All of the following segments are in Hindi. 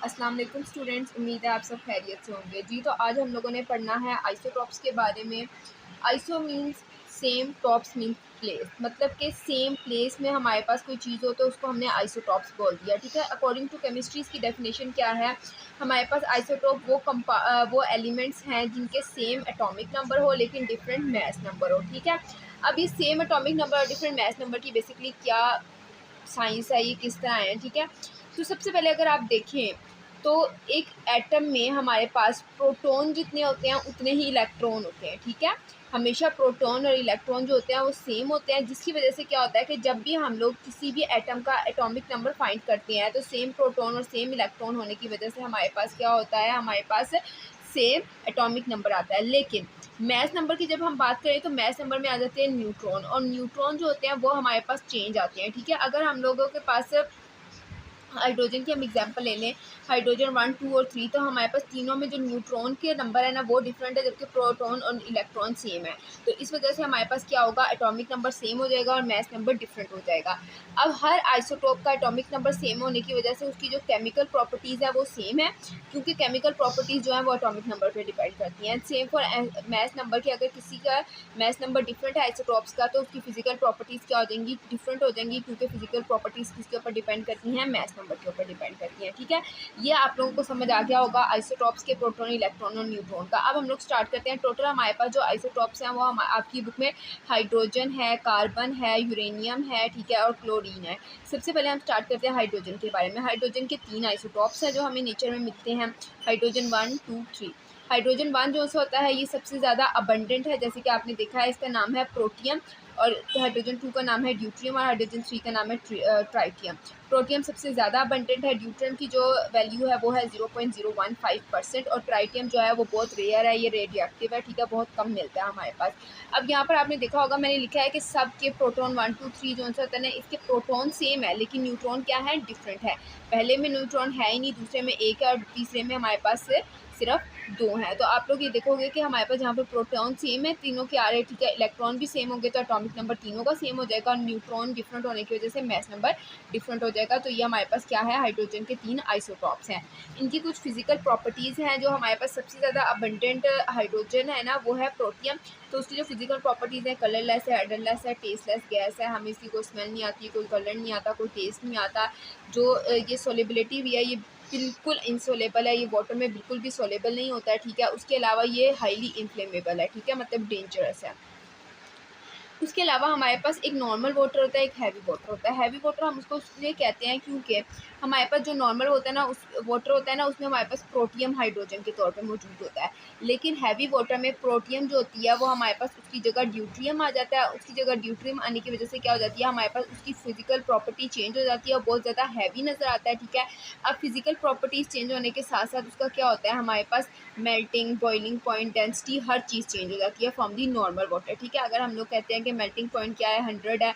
अस्सलाम वालेकुम स्टूडेंट्स, उम्मीद है आप सब खैरियत से होंगे। जी तो आज हम लोगों ने पढ़ना है आइसोटॉप्स के बारे में। Iso means same, tops means place, मतलब कि सेम प्लेस में हमारे पास कोई चीज़ हो तो उसको हमने आइसोटॉप्स बोल दिया। ठीक है, अकॉर्डिंग टू केमिस्ट्रीज़ की डेफिनेशन क्या है, हमारे पास आइसोटॉप वो एलिमेंट्स हैं जिनके सेम एटॉमिक नंबर हो लेकिन डिफरेंट मैस नंबर हो। ठीक है, अब ये सेम एटॉमिक नंबर और डिफरेंट मैस नंबर की बेसिकली क्या साइंस है, ये किस तरह है। ठीक है, तो सबसे पहले अगर आप देखें तो एक एटम में हमारे पास प्रोटॉन जितने होते हैं उतने ही इलेक्ट्रॉन होते हैं। ठीक है, हमेशा प्रोटॉन और इलेक्ट्रॉन जो होते हैं वो सेम होते हैं, जिसकी वजह से क्या होता है कि जब भी हम लोग किसी भी एटम का एटॉमिक नंबर फाइंड करते हैं तो सेम प्रोटॉन और सेम इलेक्ट्रॉन होने की वजह से हमारे पास क्या होता है, हमारे पास सेम एटॉमिक नंबर आता है। लेकिन मैस नंबर की जब हम बात करें तो मैस नंबर में आ जाते हैं न्यूट्रॉन, और न्यूट्रॉन जो होते हैं वो हमारे पास चेंज आते हैं। ठीक है, अगर हम लोगों के पास हाइड्रोजन की हम एग्जांपल ले लें, हाइड्रोजन 1, 2 और 3, तो हमारे पास तीनों में जो न्यूट्रॉन के नंबर है ना वो डिफरेंट है, जबकि प्रोटॉन और इलेक्ट्रॉन सेम है। तो इस वजह से हमारे पास क्या होगा, एटॉमिक नंबर सेम हो जाएगा और मैस नंबर डिफरेंट हो जाएगा। अब हर आइसोटोप का एटॉमिक नंबर सेम होने की वजह से उसकी जो केमिकल प्रॉपर्टीज़ है वो सेम है, क्योंकि केमिकल प्रॉपर्टीज़ जो है वो एटॉमिक नंबर पर डिपेंड करती हैं। सेम फॉर मैस नंबर की, अगर किसी का मैस नंबर डिफरेंट है आइसोटॉप्स का तो उसकी फिजिकल प्रॉपर्टीज़ क्या हो जाएंगी, डिफरेंट हो जाएंगी, क्योंकि फिजिकल प्रॉपर्टीज़ किसके ऊपर डिपेंड करती हैं, मैस नंबर के ऊपर डिपेंड करती हैं। ठीक है, ये आप लोगों को समझ आ गया होगा आइसोटॉप्स के प्रोटॉन, इलेक्ट्रॉन और न्यूट्रॉन का। अब हम लोग स्टार्ट करते हैं। टोटल हमारे पास जो आइसोटॉप्स हैं वो आपकी बुक में हाइड्रोजन है, कार्बन है, यूरेनियम है, ठीक है, और क्लोरीन है। सबसे पहले हम स्टार्ट करते हैं हाइड्रोजन के बारे में। हाइड्रोजन के 3 आइसोटॉप्स हैं जो हमें नेचर में मिलते हैं, हाइड्रोजन 1, 2, 3। हाइड्रोजन 1 जो सा होता है ये सबसे ज़्यादा अबंडेंट है, जैसे कि आपने देखा है, इसका नाम है प्रोटियम, और हाइड्रोजन 2 का नाम है ड्यूट्रियम, और हाइड्रोजन 3 का नाम है ट्राइटियम। प्रोटियम सबसे ज़्यादा अबंडेंट है, ड्यूट्रियम की जो वैल्यू है वो है 0.015%, और ट्राइटियम जो है वो बहुत रेयर है, ये रेडियोएक्टिव है। ठीक है, बहुत कम मिलता है हमारे पास। अब यहाँ पर आपने देखा होगा मैंने लिखा है कि सब के प्रोटॉन 1, 2, 3 जो सा होता है इसके प्रोटॉन सेम है लेकिन न्यूट्रॉन क्या है, डिफरेंट है। पहले में न्यूट्रॉन है ही नहीं, दूसरे में एक है, और तीसरे में हमारे पास सिर्फ 2 हैं। तो आप लोग ये देखोगे कि हमारे पास जहाँ पर प्रोटॉन सेम है तीनों के आ रहे हैं, ठीक है, इलेक्ट्रॉन भी सेम होंगे तो एटॉमिक नंबर तीनों का सेम हो जाएगा, और न्यूट्रॉन डिफरेंट होने की वजह से मैस नंबर डिफरेंट हो जाएगा। तो ये हमारे पास क्या है, हाइड्रोजन के 3 आइसोटॉप्स हैं। इनकी कुछ फिजिकल प्रॉपर्टीज़ हैं। जो हमारे पास सबसे ज़्यादा अबंडेंट हाइड्रोजन है ना वो है प्रोटियम। तो उसकी जो फिजिकल प्रॉपर्टीज़ है, कलरलेस है, एडरलेस है, टेस्टलेस गैस है, हमें इसकी कोई स्मेल नहीं आती, कोई कलर नहीं आता, कोई टेस्ट नहीं आता। जो ये सोलेबिलिटी भी है, ये बिल्कुल इनसोलेबल है, ये वाटर में बिल्कुल भी सोलेबल नहीं होता है। ठीक है, उसके अलावा ये हाईली इन्फ्लेमेबल है, ठीक है, मतलब डेंजरस है। उसके अलावा हमारे पास एक नॉर्मल वाटर होता है, एक हैवी वाटर होता है। हैवी वाटर हम उसको इसलिए कहते हैं क्योंकि हमारे पास जो नॉर्मल होता है ना, उस वाटर होता है ना, उसमें हमारे पास प्रोटियम हाइड्रोजन के तौर पे मौजूद होता है। लेकिन हैवी वाटर में प्रोटियम जो होती है वो हमारे पास उसकी जगह ड्यूट्रियम आ जाता है। उसकी जगह ड्यूट्रियम आने की वजह से क्या हो जाती है, हमारे पास उसकी फिजिकल प्रॉपर्टी चेंज हो जाती है और बहुत ज़्यादा हैवी नज़र आता है। ठीक है, अब फिजिकल प्रॉपर्टीज़ चेंज होने के साथ साथ उसका क्या होता है, हमारे पास मेल्टिंग, बॉइलिंग पॉइंट, डेंसिटी, हर चीज़ चेंज हो जाती है फ्रॉम दी नॉर्मल वाटर। ठीक है, अगर हम लोग कहते हैं कि मेल्टिंग पॉइंट क्या है, 100 है,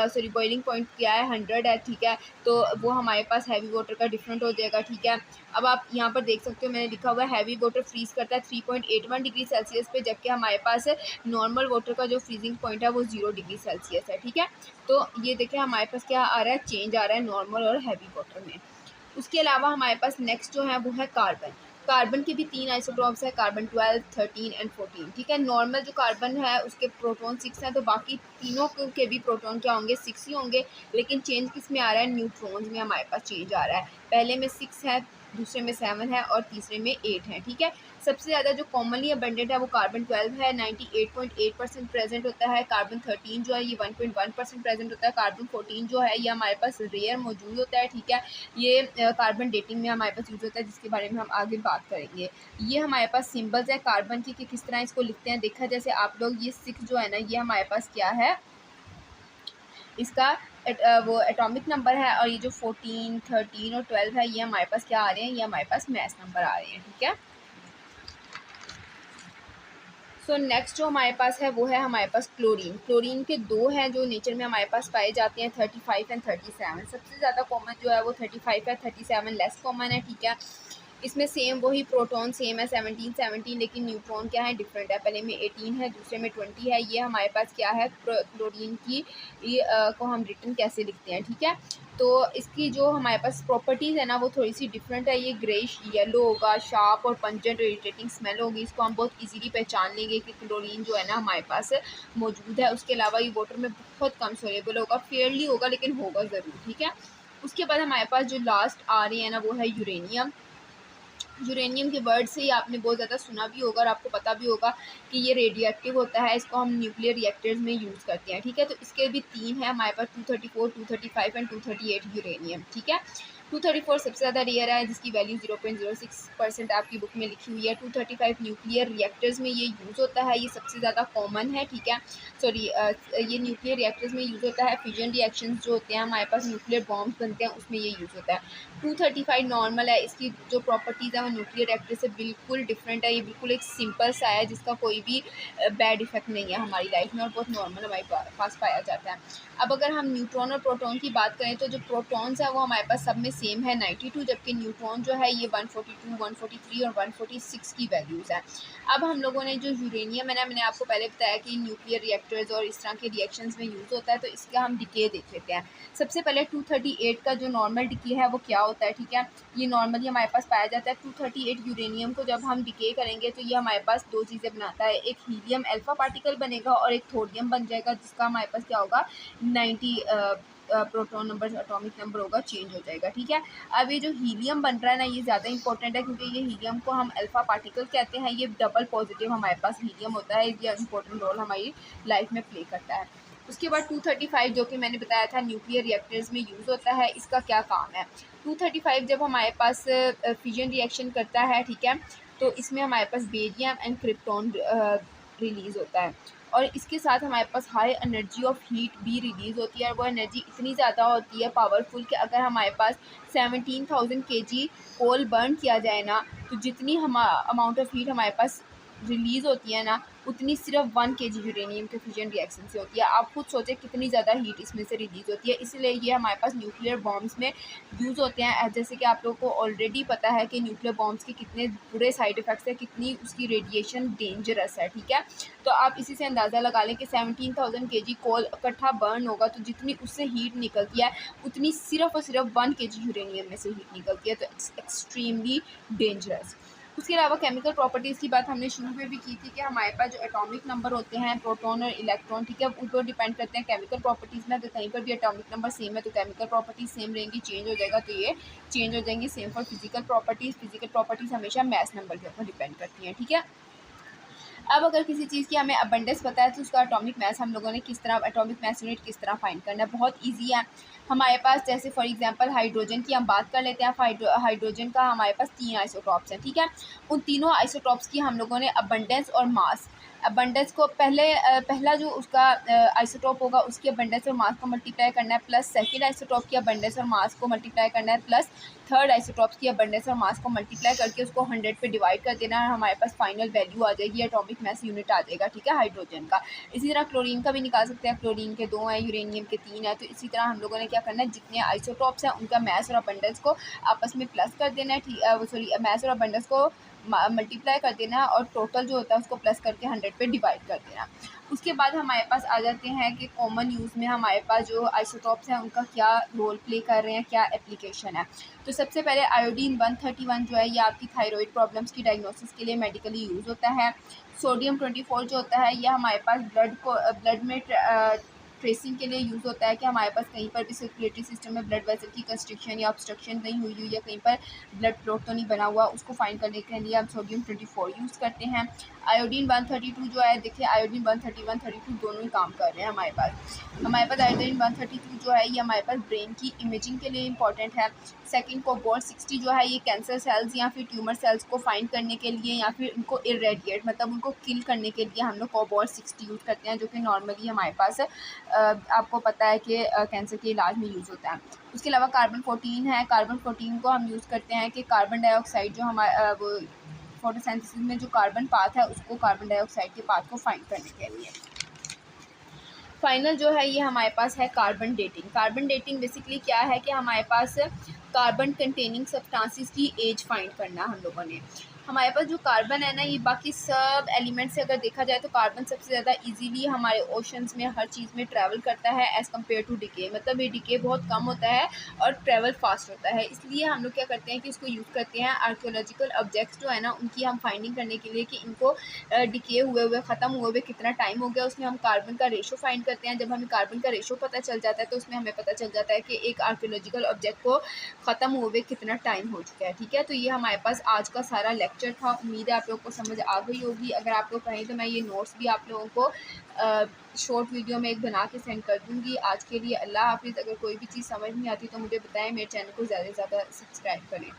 सॉरी बॉइलिंग पॉइंट क्या है, 100 है, ठीक है, तो वो हमारे पास हैवी वाटर का डिफरेंट हो जाएगा। ठीक है, अब आप यहाँ पर देख सकते हो मैंने लिखा हुआ है हैवी वाटर फ्रीज करता है 3.81 डिग्री सेल्सियस पे, जबकि हमारे पास नॉर्मल वाटर का जो फ्रीजिंग पॉइंट है वो 0 डिग्री सेल्सियस है। ठीक है, तो ये देखें हमारे पास क्या आ रहा है, चेंज आ रहा है नॉर्मल और हैवी वाटर में। उसके अलावा हमारे पास नेक्स्ट जो है वो है कार्बन। कार्बन के भी 3 आइसोटॉप्स है, कार्बन 12, 13 एंड 14। ठीक है, नॉर्मल जो कार्बन है उसके प्रोटॉन 6 हैं, तो बाकी तीनों के भी प्रोटॉन क्या होंगे, 6 ही होंगे। लेकिन चेंज किस में आ रहा है, न्यूट्रॉन्स में हमारे पास चेंज आ रहा है। पहले में 6 है, दूसरे में 7 है, और तीसरे में 8 है। ठीक है, सबसे ज़्यादा जो कॉमनली अबंडेंट है वो कार्बन 12 है, 98.8% प्रेजेंट होता है। कार्बन 13 जो है ये 1.1% प्रेजेंट होता है। कार्बन 14 जो है ये हमारे पास रेयर मौजूद होता है। ठीक है, ये कार्बन डेटिंग में हमारे पास यूज़ होता है, जिसके बारे में हम आगे बात करेंगे। ये हमारे पास सिंबल्स है कार्बन की कि किस तरह इसको लिखते हैं। देखा जैसे आप लोग ये 6 जो है ना ये हमारे पास क्या है, इसका वो एटॉमिक नंबर है, और ये जो 14, 13 और 12 है ये हमारे पास क्या आ रहे हैं, ये हमारे पास मैस नंबर आ रहे हैं। ठीक है, सो नेक्स्ट जो हमारे पास है वो है हमारे पास क्लोरीन। क्लोरीन के 2 हैं जो नेचर में हमारे पास पाए जाते हैं, 35 एंड 37। सबसे ज़्यादा कॉमन जो है वो 35 है, 37 लेस कॉमन है। ठीक है, इसमें सेम वही प्रोटॉन सेम है 17 लेकिन न्यूट्रॉन क्या है डिफरेंट है, पहले में 18 है दूसरे में 20 है। ये हमारे पास क्या है क्लोरीन की को हम रिटर्न कैसे लिखते हैं, ठीक है। तो इसकी जो हमारे पास प्रॉपर्टीज़ है ना वो थोड़ी सी डिफरेंट है। ये ग्रेइश येलो होगा, शार्प और पंजेंट इरिटेटिंग स्मेल होगी। इसको हम बहुत इजीली पहचान लेंगे कि क्लोरीन जो है ना हमारे पास मौजूद है। उसके अलावा ये वाटर में बहुत कम सोलेबल होगा, फेयरली होगा लेकिन होगा ज़रूर, ठीक है। उसके बाद हमारे पास जो लास्ट आ रही है ना वो है यूरेनियम। यूरेनियम के वर्ड से ही आपने बहुत ज़्यादा सुना भी होगा और आपको पता भी होगा कि ये रेडियोएक्टिव होता है। इसको हम न्यूक्लियर रिएक्टर्स में यूज़ करते हैं, ठीक है। तो इसके भी 3 है हमारे पास, 234, 235 एंड 238 यूरेनियम, ठीक है। 234 सबसे ज़्यादा रेयर है जिसकी वैल्यू 0.06% आपकी बुक में लिखी हुई है। 235 न्यूक्लियर रिएक्टर्स में ये यूज़ होता है, ये सबसे ज़्यादा कॉमन है, ठीक है। सॉरी ये न्यूक्लियर रिएक्टर्स में यूज़ होता है। फिजन रिएक्शंस जो होते हैं हमारे पास, न्यूक्लियर बॉम्ब्स बनते हैं, उसमें ये यूज़ होता है। 235 नॉर्मल है, इसकी जो प्रॉपर्टीज़ है वो न्यूक्लियर रिएक्टर से बिल्कुल डिफरेंट है। ये बिल्कुल एक सिंपल सा है जिसका कोई भी बैड इफेक्ट नहीं है हमारी लाइफ में और बहुत नॉर्मल हमारे पास पाया जाता है। अब अगर हम न्यूट्रॉन और प्रोटॉन की बात करें तो जो प्रोटॉन्स है वो हमारे पास सब में सेम है 92, जबकि न्यूट्रॉन जो है ये 142, 143 और 146 की वैल्यूज़ है। अब हम लोगों ने जो यूरेनियम है ना, मैंने आपको पहले बताया कि न्यूक्लियर रिएक्टर्स और इस तरह के रिएक्शंस में यूज़ होता है, तो इसका हम डिके देख लेते हैं। सबसे पहले 238 का जो नॉर्मल डिके है वो क्या होता है, ठीक है। ये नॉर्मली हमारे पास पाया जाता है। 238 यूरेनियम को जब हम डिके करेंगे तो ये हमारे पास दो चीज़ें बनाता है, एक हीलियम अल्फा पार्टिकल बनेगा और एक थोरियम बन जाएगा, जिसका हमारे पास क्या होगा 90 प्रोटॉन नंबर, एटॉमिक नंबर होगा, चेंज हो जाएगा, ठीक है। अब ये जो हीलियम बन रहा है ना ये ज़्यादा इंपॉर्टेंट है क्योंकि ये हीलियम को हम अल्फा पार्टिकल कहते हैं। ये डबल पॉजिटिव हमारे पास हीलियम होता है, ये इंपॉर्टेंट रोल हमारी लाइफ में प्ले करता है। उसके बाद 235 जो कि मैंने बताया था न्यूक्लियर रिएक्टर्स में यूज़ होता है, इसका क्या काम है। 235 जब हमारे पास फिजन रिएक्शन करता है, ठीक है, तो इसमें हमारे पास बेरियम एंड क्रिप्टॉन रिलीज़ होता है और इसके साथ हमारे पास हाई एनर्जी ऑफ हीट भी रिलीज़ होती है। और वो एनर्जी इतनी ज़्यादा होती है पावरफुल कि अगर हमारे पास 17,000 kg कोल बर्न किया जाए ना तो जितनी हम अमाउंट ऑफ हीट हमारे पास रिलीज़ होती है ना उतनी सिर्फ 1 kg यूरेनियम के फ्यूजन रिएक्शन से होती है। आप खुद सोचें कितनी ज़्यादा हीट इसमें से रिलीज़ होती है, इसलिए ये हमारे पास न्यूक्लियर बॉम्ब्स में यूज़ होते हैं। जैसे कि आप लोगों को ऑलरेडी पता है कि न्यूक्लियर बॉम्ब्स के कितने बुरे साइड इफ़ेक्ट्स हैं, कितनी उसकी रेडिएशन डेंजरस है, ठीक है। तो आप इसी से अंदाज़ा लगा लें कि 17,000 kg कोल इकट्ठा बर्न होगा तो जितनी उससे हीट निकलती है उतनी सिर्फ और सिर्फ 1 kg यूरेनियम में से हीट निकलती है, तो इट्स एक्सट्रीमली डेंजरस। उसके अलावा केमिकल प्रॉपर्टीज़ की बात हमने शुरू में भी की थी कि हमारे पास जो एटॉमिक नंबर होते हैं प्रोटॉन और इलेक्ट्रॉन, ठीक है, उन पर डिपेंड करते हैं केमिकल प्रॉपर्टीज़ में। अगर कहीं पर भी एटॉमिक नंबर सेम है तो केमिकल प्रॉपर्टीज़ सेम रहेंगी, चेंज हो जाएगा तो ये चेंज हो जाएंगी। Same for physical properties, physical properties हमेशा मैस नंबर के ऊपर डिपेंड करती हैं, ठीक है। अब अगर किसी चीज़ की हमें अबंडेंस पता है तो उसका एटॉमिक मास हम लोगों ने किस तरह, एटॉमिक मास यूनिट किस तरह फाइंड करना है, बहुत इजी है। हमारे पास जैसे फॉर एग्जांपल हाइड्रोजन की हम बात कर लेते हैं। हाइड्रोजन का हमारे पास 3 आइसोटॉप्स हैं, ठीक है। उन तीनों आइसोटॉप्स की हम लोगों ने अबंडेंस और मास, अबंडेंस को पहला जो उसका आइसोटॉप होगा उसकी अबंडेंस और मास को मल्टीप्लाई करना है, प्लस सेकंड आइसोटॉप की अबंडेंस और मास को मल्टीप्लाई करना है, प्लस थर्ड आइसोटॉप्स की अबंडेंस और मास को मल्टीप्लाई करके उसको 100 पे डिवाइड कर देना है। हमारे पास फाइनल वैल्यू आ जाएगी, एटॉमिक मास यूनिट आ जाएगा, ठीक है, हाइड्रोजन का। इसी तरह क्लोरीन का भी निकाल सकते हैं, क्लोरीन के 2 हैं, यूरेनियम के 3 हैं। तो इसी तरह हम लोगों ने क्या करना है, जितने आइसोटॉप्स हैं उनका मास और अबंडेंस को आपस में प्लस कर देना है, सॉरी मास और अबंडेंस को मल्टीप्लाई कर देना है और टोटल जो होता है उसको प्लस करके 100 पे डिवाइड कर देना। उसके बाद हमारे पास आ जाते हैं कि कॉमन यूज़ में हमारे पास जो आइसोटॉप्स हैं उनका क्या रोल प्ले कर रहे हैं, क्या एप्लीकेशन है। तो सबसे पहले आयोडीन 131 जो है ये आपकी थायराइड प्रॉब्लम्स की डायग्नोसिस के लिए मेडिकली यूज़ होता है। सोडियम 24 जो होता है ये हमारे पास ब्लड में ट्रेसिंग के लिए यूज़ होता है कि हमारे पास कहीं पर भी सर्कुलेटरी सिस्टम में ब्लड वेसल की कंस्ट्रिक्शन या ऑब्स्ट्रक्शन नहीं हुई हुई या कहीं पर ब्लड क्लॉट तो नहीं बना हुआ, उसको फाइंड करने के लिए हम सोडियम 24 यूज़ करते हैं। आयोडीन 132 जो है, देखिए आयोडीन 131, 32 दोनों ही काम कर रहे हैं हमारे पास। आयोडीन 132 जो है ये हमारे पास ब्रेन की इमेजिंग के लिए इंपॉर्टेंट है। सेकंड कोबाल्ट 60 जो है ये कैंसर सेल्स या फिर ट्यूमर सेल्स को फाइंड करने के लिए या फिर उनको इरेडिएट मतलब उनको किल करने के लिए हम लोग कोबाल्ट 60 यूज़ करते हैं, जो कि नॉर्मली हमारे पास आपको पता है कि कैंसर के इलाज में यूज़ होता है। उसके अलावा कार्बन 14 है, कार्बन 14 को हम यूज़ करते हैं कि कार्बन डाइऑक्साइड जो हमारा वो फोटोसिंथेसिस में जो कार्बन पाथ है उसको, कार्बन डाइऑक्साइड के पाथ को फाइंड करने के लिए। फाइनल जो है ये हमारे पास है carbon dating. Carbon dating basically क्या है कि हमारे पास कार्बन कंटेनिंग सब्सटेंसेस की एज फाइंड करना हम लोगों ने। हमारे पास जो कार्बन है ना, ये बाकी सब एलिमेंट से अगर देखा जाए तो कार्बन सबसे ज़्यादा इजीली हमारे ओशंस में हर चीज़ में ट्रैवल करता है एज़ कम्पेयर टू डिके। मतलब ये डिके बहुत कम होता है और ट्रैवल फास्ट होता है, इसलिए हम लोग क्या करते हैं कि इसको यूज़ करते हैं आर्कियोलॉजिकल ऑब्जेक्ट्स जो है ना, उनकी हम फाइंडिंग करने के लिए कि इनको डिके हुए हुए ख़त्म हुए हुए कितना टाइम हो गया। उसमें हम कार्बन का रेशो फाइंड करते हैं। जब हमें कार्बन का रेशो पता चल जाता है तो उसमें हमें पता चल जाता है कि एक आर्कियोलॉजिकल ऑब्जेक्ट को ख़त्म हुए कितना टाइम हो चुका है। ठीक है, तो ये हमारे पास आज का सारा लेक्चर था। उम्मीद है आप लोगों को समझ आ गई होगी। अगर आप लोग कहें तो मैं ये नोट्स भी आप लोगों को शॉर्ट वीडियो में एक बना के सेंड कर दूँगी। आज के लिए अल्लाह हाफ़िज़। अगर कोई भी चीज़ समझ नहीं आती तो मुझे बताएं। मेरे चैनल को ज़्यादा से ज़्यादा सब्सक्राइब करें।